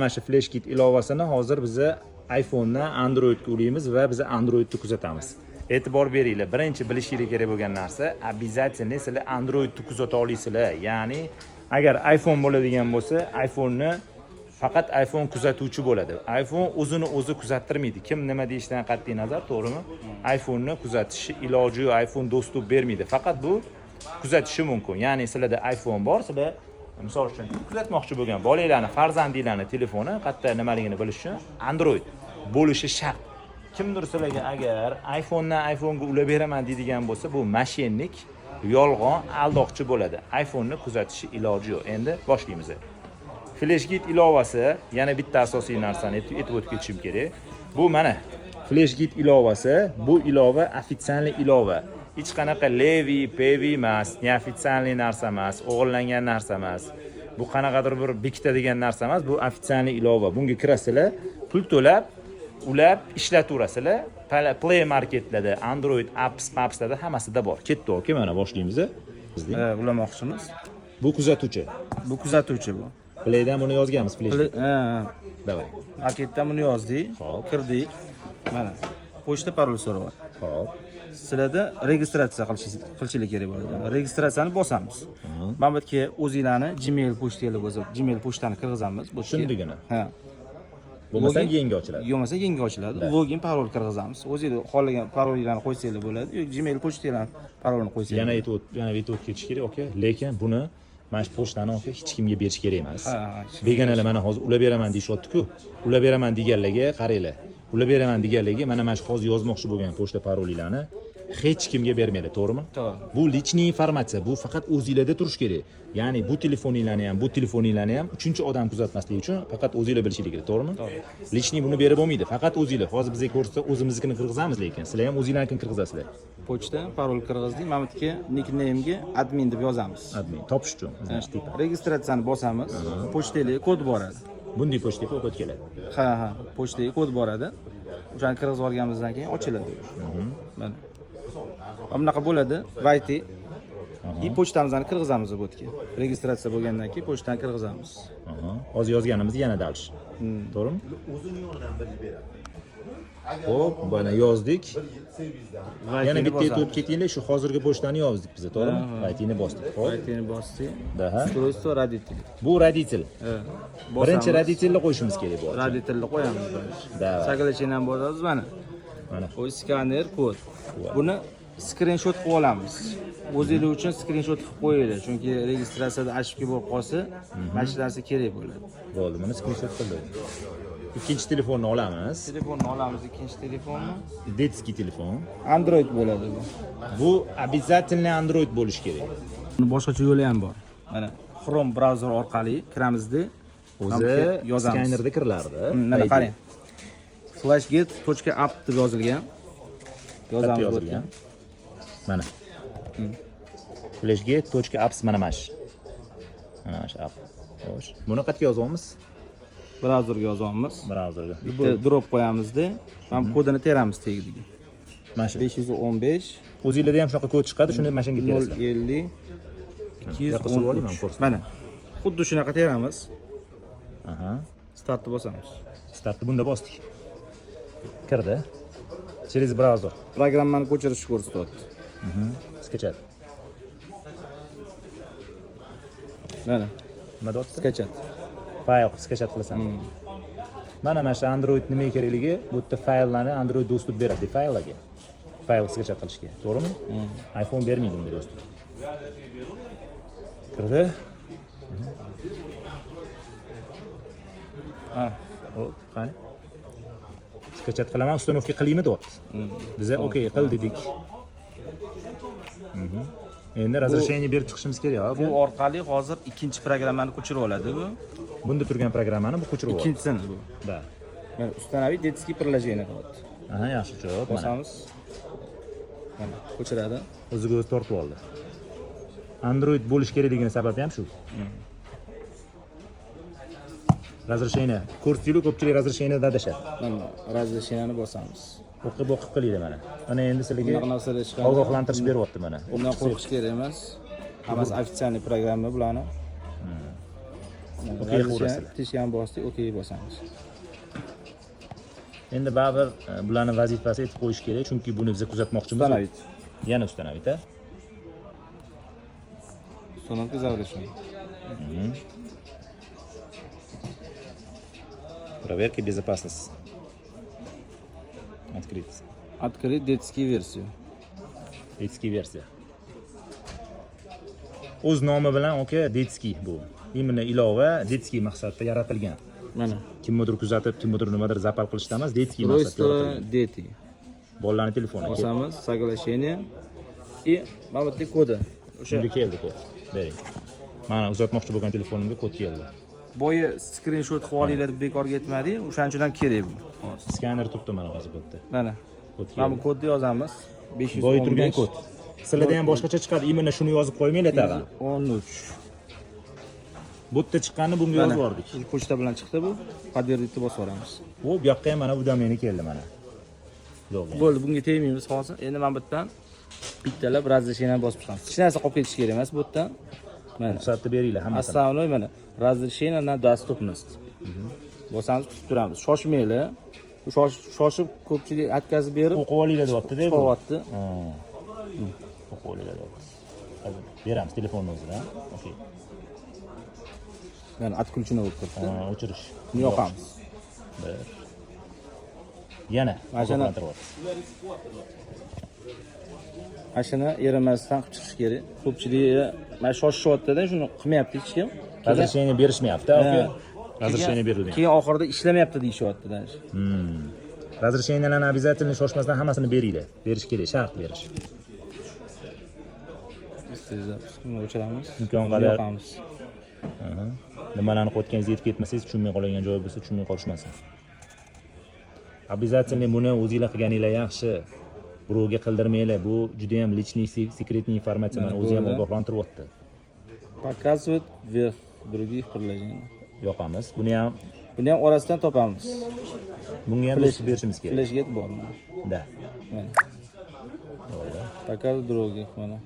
mana shu FlashKit ilovasini hozir biz iPhone'dan Androidga ulaymiz va biz Androidni kuzatamiz. E'tibor beringlar. Birinchi bilishingiz kerak bo'lgan narsa, обязательно sizlar Androidni kuzata olasizlar. Ya'ni agar iPhone bo'ladigan bo'lsa, iPhone'ni faqat iPhone kuzatuvchi bo'ladi. iPhone o'zini o'zi kuzattirmaydi. Kim nima deyishidan qat'iy nazar, to'g'rimi? iPhone'ni kuzatishi iloji yo'q, iPhone dostуп bermaydi. Faqat bu kuzatishi mumkin. Ya'ni sizlarda iPhone bor, sizlar misol uchun kuzatmoqchi bo'lgan bolanglarni, farzandinglarni telefoni qayerda nimaligini bilish uchun Android bo'lishi shart. Kimdir sizlarga agar iPhone'dan iPhone'ga ulab beraman deydigan bo'lsa, bu mashinnik, yolg'on, aldoqchi bo'ladi. iPhone'ni kuzatishi iloji yo'q. Endi boshlaymiz. FlashKit ilovasi yana bitta asosiy narsani aytib o'tib ketishim kerak. Bu mana FlashKit ilovasi, bu ilova ofitsialniy ilova. Hech qanaqa levi, pevi emas, neofitsialniy narsa emas, o'g'irlangan narsa emas. Bu qanaqadir bir bekitadigan narsa emas, bu ofitsialniy ilova. Bunga kirasizlar, pul to'lab, ulab ishlataverasizlar. Play Marketlarda, Android appslarda hammasida bor. Ketdi, okey, mana boshlaymiz. Ulamoqchimiz. Bu kuzatuvchi. Bu kuzatuvchi bu. Playdan buni yozganmiz, Flash. Davay. Marketdan buni yozdik, kirdik. Mana pochta parol so'rayapti. Xo'p. Sizlarda registratsiya qilishinglar kerak bo'ladi. Registratsiyani bosamiz. Mana bu yerga o'zingizlarni Gmail pochtangiz bo'lsa, Gmail pochtani kirgizamiz. Bu Shundigina. Ha. Bo'lmasa yangi ochiladi. Bo'lmasa yangi ochiladi. Login, parol kirgizamiz. O'zingiz xohlagan parolinglarni qo'ysanglar bo'ladi. Yoki Gmail pochtangizni parolini qo'ysanglar. Yana aytib ketish kerak, okey. Lekin buni mana shu pochtani okey hech kimga berish kerak emas. Begonalar mana hozir ulab beraman deyishyapti-ku. Ulab beraman deganlarga qaranglar. Ulab beraman deganlarga mana shu hozir yozmoqchi bo'lgan pochta parolinglarni hech kimga bermaydi, to'g'rimi? To'g'ri. Bu lichniy informatsiya, bu faqat o'zingizlarda turish kerak. Ya'ni bu telefoninglarni ham, bu telefoninglarni ham uchinchi odam kuzatmasligi uchun faqat o'zingizlar bilishingiz kerak, to'g'rimi? To'g'ri. Lichniy buni berib bo'lmaydi, faqat o'zingizlar. Hozir bizga ko'rsa o'zimiznikini kirgizamiz, lekin sizlar ham o'zingizlarnikini kirgizasizlar. Pochta, parol kirgizdik. Mana bu yerga nickname'ga admin deb yozamiz. Admin topish uchun. Registratsiyani bosamiz. Pochtaga kod boradi. Bunday pochtaga kod keladi. Ha, pochtaga kod boradi. O'shani kirgizib olganimizdan keyin ochiladi. Mana. Bunaqa bo'ladi. Vayti. Pochtamizni kirgizamiz bu yerga. Registratsiya bo'lgandan keyin pochtani kirgizamiz. Hozir yozganimiz yana dalish. To'g'rimi? Xo'p, mana yozdik. Yana bitta aytib ketinglar, shu hozirgi pochtani yozdik biz, to'g'rimi? Vaytini bosdik. Xo'p. Vaytini bosdik. Daha. Устройство родителей. Bu raditel. Birinchi raditelni qo'yishimiz kerak bu. Raditelni qo'yamiz birinchi. Shaklachini ham bosamiz mana. Mana. Bu skaner kod. Buni skrinshot qilib olamiz. O'zingiz uchun skrinshot qilib qo'yinglar, chunki registratsiyada ошибка bo'lib qolsa, mana shu narsa kerak bo'ladi. Bo'ldi, buni skrinshot qildik. Ikkinchi telefonni olamiz. Telefonni olamiz, ikkinchi telefonni. Детский telefon. Android bo'ladi bu. Bu обязательно Android bo'lish kerak. Boshqacha yo'li ham bor. Mana Chrome brauzer orqali kiramizda o'zi skanerda kirilardi. Mana qarang. flashgate.app deb yozilgan. Yozamiz yozilgan. Mana. flashgate.apps mana shu. Mana shu app. Xo'sh. Buni qayerga yozamiz? Brauzerga yozamiz. Brauzerga. Bitta drop qo'yamizda, mana kodini teramiz tegidiga. Mana shu 515. O'zingizlarda ham shunaqa kod chiqadi, shuni mashinaga terasizlar. 050 213. Mana. Xuddi shunaqa teramiz. Startni bosamiz. Startni bunda bosdik. Kirdi. Через browser. Programmani ko'chirishni ko'rsatyapti. Skachat. Mana. Nima deyapti? Skachat. Fayl skachat qilasan. Mana shu Android nima kerakligi, bu yerda fayllarni Android dostуп beradi fayllarga. Fayl skachat qilishga, to'g'rimi? iPhone bermaydi bunday dostуп. Kirdi. Hop, qani. Skachat qilaman, uстановка qilaymi deyapti. Biz okey qil dedik. Endi razрешение berib chiqishimiz kerak. Bu orqali hozir ikkinchi programmani ko'chirib oladi bu. Bunda turgan programmani bu ko'chirib oladi. Ikkinchisini bu. Da. Mana установить детский приложение deyapti. Aha, yaxshi javob. Bosamiz. Mana ko'chiradi. O'ziga o'zi tortib oldi. Android bo'lish kerakligini sababi ham shu. Razрешение. Ko'rsatuvchi ko'pchilik razрешениеda adashadi. Mana razresheniyani bosamiz. O'qib qilinglar mana. Mana endi sizlarga bunaqa narsalar chiqadi. ogohlantirish beryapti mana. Undan qo'rqish kerak emas. Hammasi ofitsialniy programma bularni. Okey, qo'yasizlar. Teshgan bosdik, okey bosamiz. Endi baribir bularni vazifasi etib qo'yish kerak, chunki buni biz kuzatmoqchimiz. Uстановить. Yana uстановить, a? Установка завершена. Проверка безопасности. Открыть. Открыть детскую версию. Detskiy versiya. O'z nomi bilan aka detskiy bu. Imенно ilova detskiy maqsadda yaratilgan. Mana. Kimnidir kuzatib, kimnidir nimadir zapal qilishda emas, detskiy maqsadda Устройство yaratilgan. дети. Bolalarning telefoni. Bosamiz, соглашение. И mana bu kodi. O'sha Shunga keldi kod. Bering. Mana uzatmoqchi bo'lgan telefonimga kod keldi. boya skrinshot qilib olinglar deb bekorga aytmadik, o'shaning uchun ham kerak bu. Skaner turibdi mana hozir bu yerda. Mana. Kod Mana bu keldi. kodni yozamiz. Boyi 515 turgan kod. Sizlarda ham boshqacha chiqadi, imенно shuni yozib qo'ymanglar tag'in. 13. Bu yerda chiqqanini bunga yozib yubordik. Pochta bilan chiqdi bu. Подтвердить bosib yuboramiz. Bu yoqqa ham mana bu domeni keldi mana. Yo'q. Bo'ldi, bunga tegmaymiz hozir. Endi mana bu yerdan bittalab razрешение bosib chiqamiz. Hech narsa qolib ketish kerak emas bu yerdan. Mana Ruxsatni beringlar hammasini. Основной mana разрешение на доступность. Bosamiz, kutib turamiz. Shoshmanglar. Shoshib ko'pchilik atkazib berib O'qib olinglar deyapti-da bu. qo'yapti. O'qib olinglar deyapti. Hozir beramiz telefonni o'zida. Okey. Mana отключено bo'lib turibdi. O'chirish. Buni yoqamiz. Bir. Yana. Mana shuni Mana shuni erimasdan qilib chiqish kerak. Ko'pchilik mana shoshishyapti-da, shuni qilmayapti hech kim. Razрешение berishmayapti, aka. Razрешение berilmayapti. Keyin oxirida ishlamayapti deyishyapti-da. Razрешениyalarni обязательно shoshmasdan hammasini beringlar. Berish kerak, shart berish. Buni o'chiramiz. Imkon qadar yoqamiz. nimalarni qo'yotganingizni yetib ketmasangiz, tushunmay qolgan joyi bo'lsa, tushunmay qolishmasin. Обязательно buni o'zingizlar qilganinglar yaxshi. Birovga qildirmanglar. Bu juda ham личный, секретный informatsiya. Mana o'zi ham ogohlantiryapti. Показывает вверх других приложений. Yoqamiz. Buni ham orasidan topamiz. bunga ham do'st berishimiz kerak. Flashga bor. Da. Mana. Показывает других mana.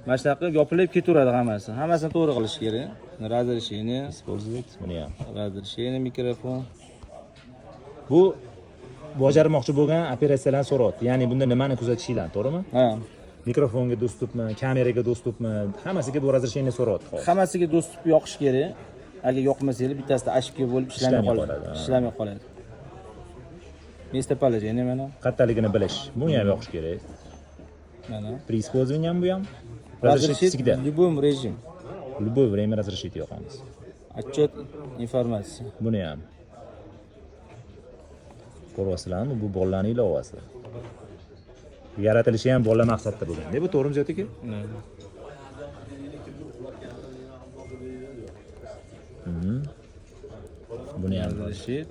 Mana shunaqa qilib yopilib ketaveradi hammasi. Hammasini to'g'ri qilish kerak. Разрешение, Использовать. Buni ham. разрешение mikrofon. Bu bajarmoqchi bo'lgan operatsiyalarni so'rayapti. Ya'ni bunda nimani kuzatishinglar, to'g'rimi? Ha. Mikrofonga dostupmi, kameraga dostupmi, hammasiga bu razрешение so'rayapti. Hammasiga dostуп yoqish kerak. Agar yoqmasanglar bittasida ошибка bo'lib ishlamay qoladi. Ishlamay qoladi. Место положения mana. Qattaligini bilish. Buni ham yoqish kerak. Mana. При использовании ham bu ham Разрешить всегда. в любом режим. В любое время разрешить yoqamiz. Отчет информации. Buni ham. Ko'ryapsizlarmi? Bu bolalarning ilovasi. Yaratilishi ham bola maqsadda bo'lgan. Bu to'g'rimi Ziyod aka? Buni ham. Разрешить.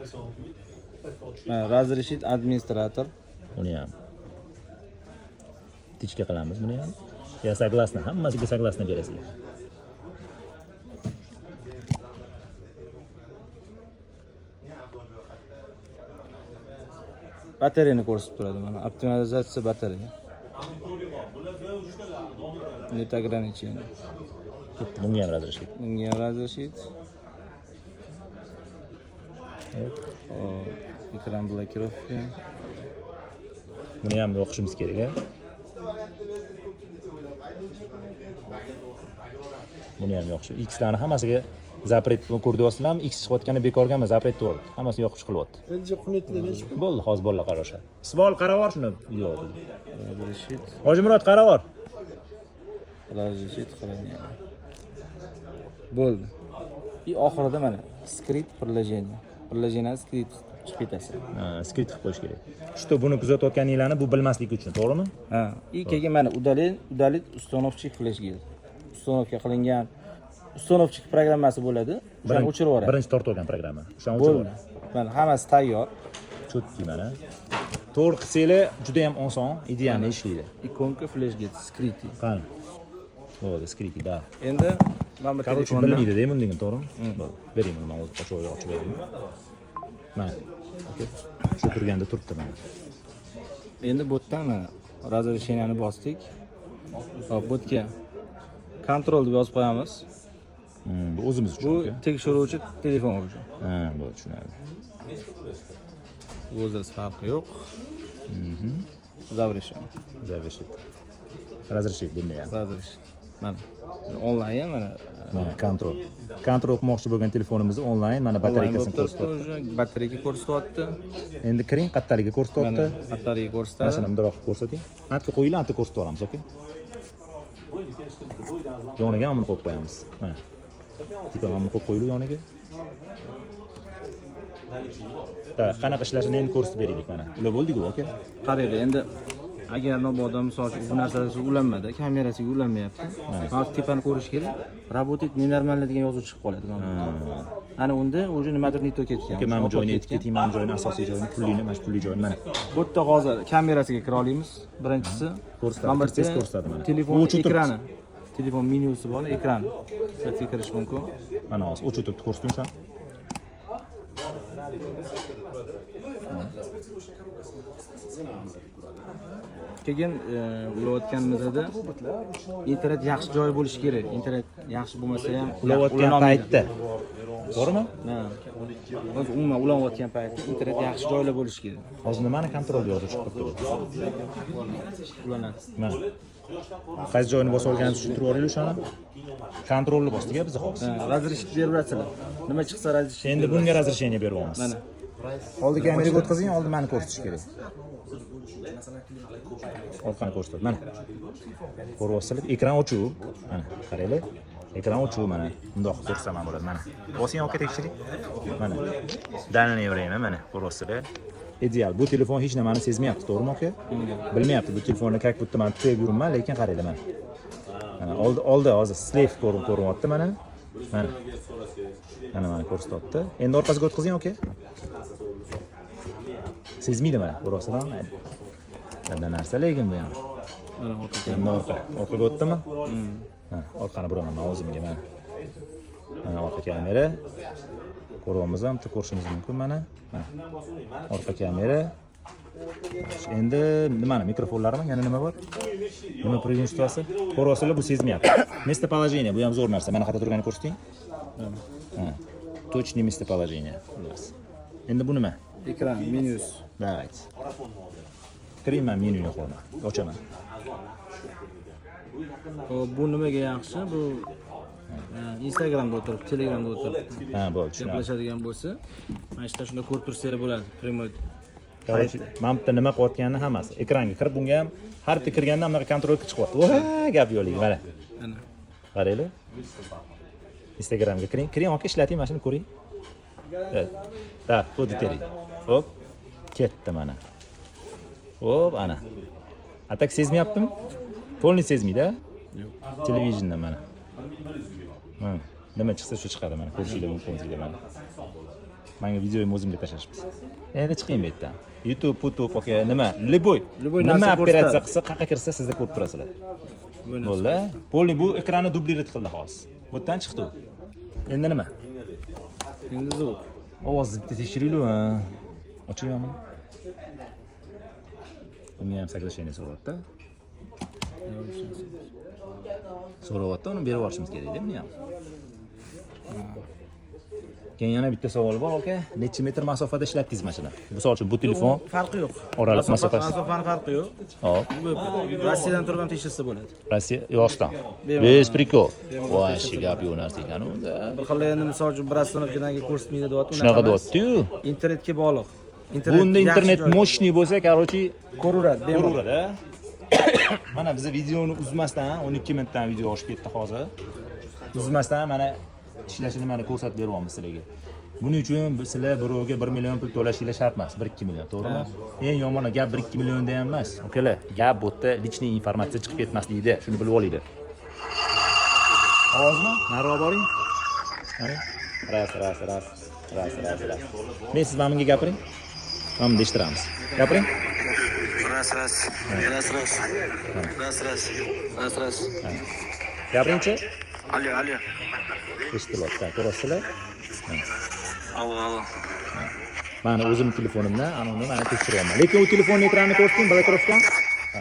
Разрешить администратор. Buni ham. Tichka qilamiz buni ham. Ya согласно, hammasiga согласно berasizlar. Batareyani ko'rsatib turadi mana. Optimalizatsiya batareya. Нет ограничений. Bunga ham razрешить. Bunga разрешить. Ekran blokirovka. Buni ham o'qishimiz kerak. Buni ham yoqish. X'larni hammasiga zapret ko'rdyapsizlarmi? X chiqayotgani bekorga emas, zapret to'g'ri. Hammasini yoqib chiqilyapti. Bo'ldi, hozir bolalar qarashadi. Isbol qaravor shuni videoda. Разрешить. Hojimurod qaravor. Разрешить хранение. Bo'ldi. И oxirida mana скрит приложение. Приложение скрит chiqib ketasi. Skript qilib qo'yish kerak. Что buni kuzatayotganinglarni bu bilmaslik uchun, to'g'rimi? Ha. И keyin mana удалить установщик flashga. Uстановка qilingan uстановщик programmasi bo'ladi. O'shani o'chirib yuboradi. Birinchi tortib olgan programma. O'shani o'chirib Bo'ldi. yuboradi. Mana hammasi tayyor. Chotki mana. To'g'ri qilsanglar juda ham oson, idealni ishlaydi. Ikonka flashga skrit. Qani. Bo'ldi, skript, da. Endi mana bu Короче, telefonda bilmaydi-da, bunday, to'g'rimi? Bo'ldi. Bering uni, men o'zim ochib beraman. Mana. Shu turganda turibdi mana. endi bu yerdan mana разрешениeni bosdik. Hop, bu yerga control deb yozib qo'yamiz. Bu o'zimiz uchun. Bu aka. tekshiruvchi telefon uchun. Ha, bo'ldi, tushunarli. Возраст farqi yo'q. Zavrishim. Zavrshit. Razрешить bunday ham. Razrish. Mana onlayn mana Mana kontrol. Kontrol qilmoqchi bo'lgan telefonimizni onlayn mana batareykasini ko'rsatyapti. Batareyka ko'rsatyapti. Endi kiring, qattaligi Mana ko'rsatyapti. batareyka Mana ko'rsatadi. shuni bundoq qilib ko'rsating. Ancha qo'yinglar, ancha ko'rsatib olamiz, aka. Yoniga ham buni qo'yib qo'yamiz. Mana. Tipa ham qo'yib qo'yinglar yoniga. Qanaqa ishlashini endi ko'rsatib beraylik mana. Ular bo'ldi-ku, aka. Qaraylik, endi agar mabodo misol uchun bu narsalarga ulanmadi, kamerasiga ulanmayapti. Hozir tepani ko'rish kerak. Работает ненормально degan yozuv chiqib qoladi mana. Ana unda уже nimadir neto ketgan. Aka, mana bu joyini aytib keting, mana bu joyini asosiy joyini, pullini, mana shu pulli joyini mana. Bu yerda hozir kamerasiga kira olamiz. Birinchisi Ko'rsatadi, Mana bu tez yerda ko'rsatadi mana. Telefon O'chib turibdi. ekrani. Telefon menyusi bor, ekran. Sizga kirish mumkin. Mana hozir o'chib turibdi, ko'rsating shu. Keyin ulayotganimizda internet yaxshi joy bo'lishi kerak. Internet yaxshi bo'lmasa ham Ulayotgan paytda. To'g'rimi? Ha. O'zi umuman ulanayotgan paytda internet yaxshi joylar bo'lishi kerak. Hozir nimani kontrol yozuv chiqib turibdi? Ulanadi. Mana. Qaysi joyini bosib olganingizni tushuntirib yuboraylik shuni. Kontrolni bosdik-a biz hozir. Razрешить berasizlar. Nima chiqsa razрешить. Endi bunga razрешение beryapmiz. Mana. Oldi kameraga o'tkazing, oldi meni ko'rsatish kerak. Orqani ko'rsatadi. Mana. Ko'ryapsizlar, ekran ochuv. Mana, qaranglar. Ekran ochuv mana. Bundoq ko'rsam ham bo'ladi mana. Bosing aka tekshiring. Mana. Данный время mana ko'ryapsizlar. Ideal. Bu telefon hech nimani sezmayapti, to'g'rimi aka? Bilmayapti bu telefonni как будто men tutib yuribman, lekin qaranglar mana. Mana oldi hozir slave ko'ryapti mana. Mana. Mana ko'rsatyapti. Endi orqasiga o'tkazing aka. Sezmaydi mana, ko'ryapsizlarmi? Bunday narsa lekin bu ham. Mana orqaga. Endi orqaga o'tdimi? Ha, orqani buraman men o'zimga mana. Mana orqa kamera. Ko'ryapmiz ham, ko'rishingiz mumkin mana. Orqa kamera. Endi nimani mikrofonlarmi? Yana nima bor? Nima preimustasi? Ko'ryapsizlar, bu sezmayapti. Местоположение bu ham zo'r narsa. Mana qayerda turganini ko'rsating. Ha. Точное местоположение. Endi bu nima? Ekran, menyus. Давайте. Kiringman menyuni qo'yman. Ochaman. Bu nimaga yaxshi? Bu Instagramda o'tirib, Telegramda o'tirib Ha, bo'ldi, tushunarli. gaplashadigan bo'lsa, mana shunda shunda ko'rib tursanglar bo'ladi. Prямой. Короче, mana bitta nima qilayotganini hammasi ekranga kirib, bunga ham har bitta kirganda bunaqa kontrol chiqyapti. Voh, gap yo'qligi mana. Ana. Qaranglar. Instagramga kiring. Kiring, aka ishlating, mana shuni ko'ring. Da, xuddi tering. Hop. Ketdi mana. Hop, ana. Atak sezmayaptimi? Polni sezmaydi-a? Yo'q. Televizordan mana. Mana. Nima chiqsa shu chiqadi mana. Ko'rishinglar mumkin sizlar mana. Menga videoyimni o'zimga tashlashibsiz. Endi chiqing bu yerdan. YouTube, aka, nima? Любой narsa nima operatsiya ko'rsatadi. qilsa, qayerga kirsa sizlar ko'rib turasizlar. Bu narsa. Bo'ldi. Polni bu ekranni dublировать qildi hozir. Bu yerdan chiqdi u. Endi nima? Endi zo'r. Ovozni bitta tekshiringlar. Ochaman. Bunga ham соглашение so'rayapti. So'rayapti, uni berib yuborishimiz kerak-da buni ham. Keyin yana bitta savol bor, aka. Necha metr masofada ishlatdingiz mashina? Misol uchun bu telefon Farqi yo'q. oraliq masofasi. Masofani farqi yo'q. Hop. Rossiyadan turib ham tekshirsa bo'ladi. Rossiya yoshdan. Без прикол. Voy, gap yo'q narsa ekan unda. Bir xil endi misol uchun bir oстановкаdan ko'rsatmaydi deyapti. Shunaqa deyapti-yu. Internetga bog'liq. Bunda internet mощный bo'lsa, короче, ko'raveradi, bemalol. ko'raveradi. Mana biz videoni uzmasdan 12 minutdan video oshib ketdi hozir. Uzmasdan mana ishlashini mana ko'rsatib beryapmiz sizlarga. Buning uchun sizlar birovga 1 million pul to'lashingiz shart emas, 1-2 million, to'g'rimi? Eng yomoni gap 1-2 millionda ham emas. Okalar, gap bu yerda lichniy informatsiya chiqib ketmasligida, shuni bilib olinglar. Ovozmi? Nariroq boring. Mana. Ras. Men siz mana bunga gapiring. Mana bunda eshittiramiz. Gapiring. Ras. Gapiringchi. Алло. Eshitilyapti, ko'rasizlar? Allo. Mana o'zim telefonimdan ana uni mana tekshiryapman. Lekin u telefonning ekranini ko'rsating, blokirovkan. Ha.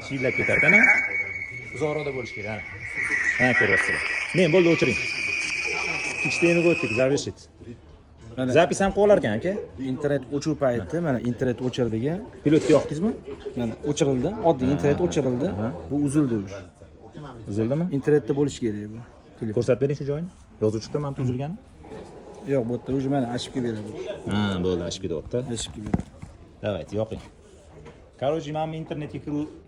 Shiylar ketar-kana. Uzoqroqda bo'lish kerak. Ha, ko'ryapsizlar. Men bo'ldi o'chiring. Ikkitani o'tdik, zavrshit. Mana Zapis ham qo'lar ekan aka. internet o'chiruv payti, mana internet o'chirdiga, Pilotga yoqdingizmi? mana o'chirildi, oddiy internet o'chirildi. Bu uzildi ush. Uzildimi? Internetda bo'lishi kerak bu. Telefon. Ko'rsatib bering shu joyini. Yozuv chiqdi, mana tuzilgani. Yo'q, bu yerda ush mana ashibga beradi. Ha, bo'ldi, ashib ketyapti. Ashibga beradi. Давайте, yoqing. Короче, men internetga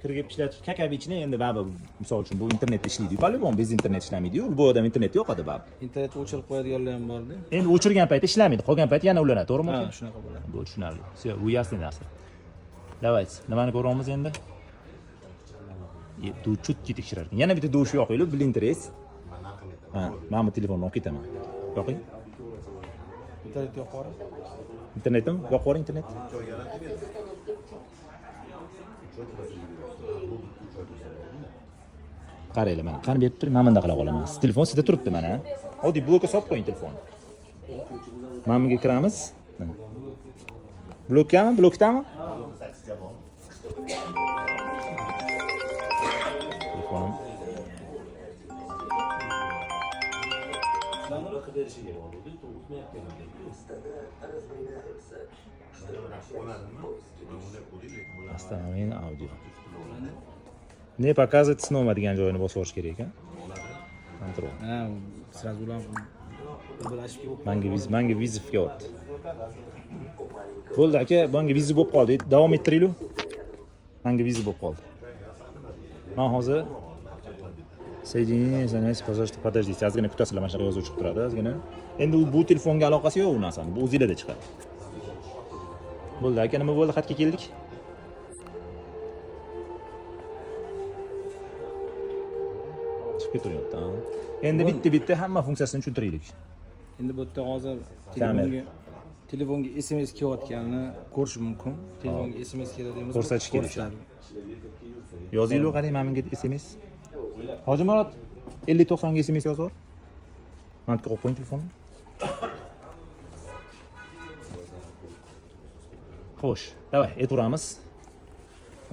kirib ishlatib, kakabichni endi baba misol uchun bu internetda ishlaydi. По-любому bez internet ishlamaydi-yu. Bu odam internetda yo'qadi baba. Internetni o'chirib qo'yadiganlar ham bor-da. Endi o'chirgan paytda ishlamaydi, qolgan payt yana ulanadi, to'g'rimi? Ha, aka? shunaqa bo'ladi. Bu tushunarli. Все, bu ясный narsa. Давайте, nimani ko'ramiz endi? Du chutki tekshirar. Yana bitta do'sh yoqinglar, bil interes. Ha, men bu telefonni olib ketaman. Yoqing. Internet yo'q bor. Internetmi? Yo'q bor internet. Qaranglar mana, qani berib turing, men bunda qila qolaman. Telefon sizda turibdi mana. Oddiy blokka solib qo'ying telefonni. Mana bunga kiramiz. Mana. Blokkami? Blokdami? Telefonim. Остановим аудио. Не показывает снова degan joyini bosib olish kerak ekan. Control. Ha, sразу ulan bir ashibga bo'lib. Manga vizif kelyapti. Bo'ldi aka, bunga vizif bo'lib qoldi. Davom ettiringlar. Manga vizif bo'lib qoldi. Men hozir соединение, занятие, пожалуйста, подождите. Ozgina kutasizlar, mana shu yozuv chiqib turadi, ozgina. Endi bu telefonga aloqasi yo'q u narsani. Bu o'zingizlarda chiqadi. Bo'ldi aka, nima bo'ldi? Xatga keldik. Chiqib ketaveribdi. Endi bitta hamma funksiyasini tushuntiraylik. Endi bu yerda hozir telefonga SMS kelayotganini ko'rish mumkin. Telefonga SMS keladimiz. Ko'rsatish kerak. Yozinglar, qarang, mana bunga SMS. Hojimurod 5090 ga SMS yozib. Mana qo'yib qo'ying telefonni. Xo'sh, davay, aytaveramiz.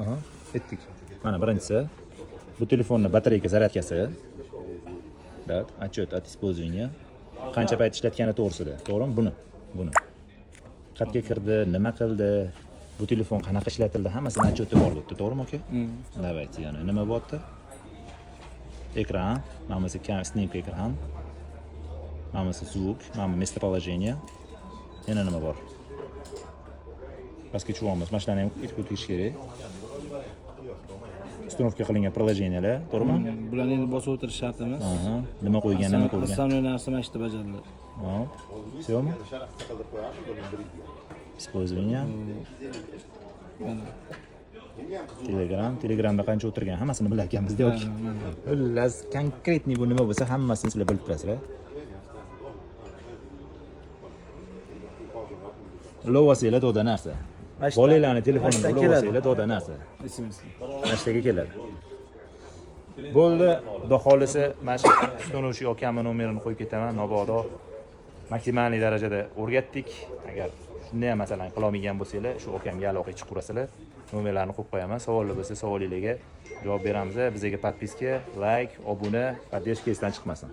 Aha, aytdik. Mana birinchisi bu telefonning batareyka zaryadkasi. Dat, отчет от использования. Qancha payt ishlatgani to'g'risida, to'g'rimi? Buni. Qayerga kirdi, nima qildi, bu telefon qanaqa ishlatildi, hammasini отчети bor bo'pti, to'g'rimi aka? Давайте, yana nima bo'pti? Ekran, mana bu sнимка ekran. Mana bu звук, mana bu местоположение. Yana nima bor? Pastga tushamiz, mana shularni ham o'tirish kerak. Uстановка qilingan приложениялар, to'g'rimi? Bularni endi bosib o'tirish shart emas. Aha, nima qo'ygan, nima qo'ygan. Основной narsa mana shunda bajariladi. Hop. Всё-mi? Использование. Telegramda qancha o'tirgan, hammasini bilar ekanmiz yo'q. Xullas, konkretniy bu nima bo'lsa, hammasini sizlar bilib turasizlar. Lovasinglar to'da narsa. Bolalarni telefonini lovasinglar to'da narsa. SMS. Mashtaga keladi. Bo'ldi, xudo xolisa, mana shu ustanuvchi yokamni nomerini qo'yib ketaman, mabodo maksimal darajada o'rgatdik. Agar shunday ham masalan qila olmagan bo'lsanglar, shu okamga aloqa chiqib turasizlar. Nomerlarni qo'yib qo'yaman. Savollar bo'lsa, savolingizga javob beramiz. Bizga podpiska, like, obuna, podдержка esdan chiqmasin.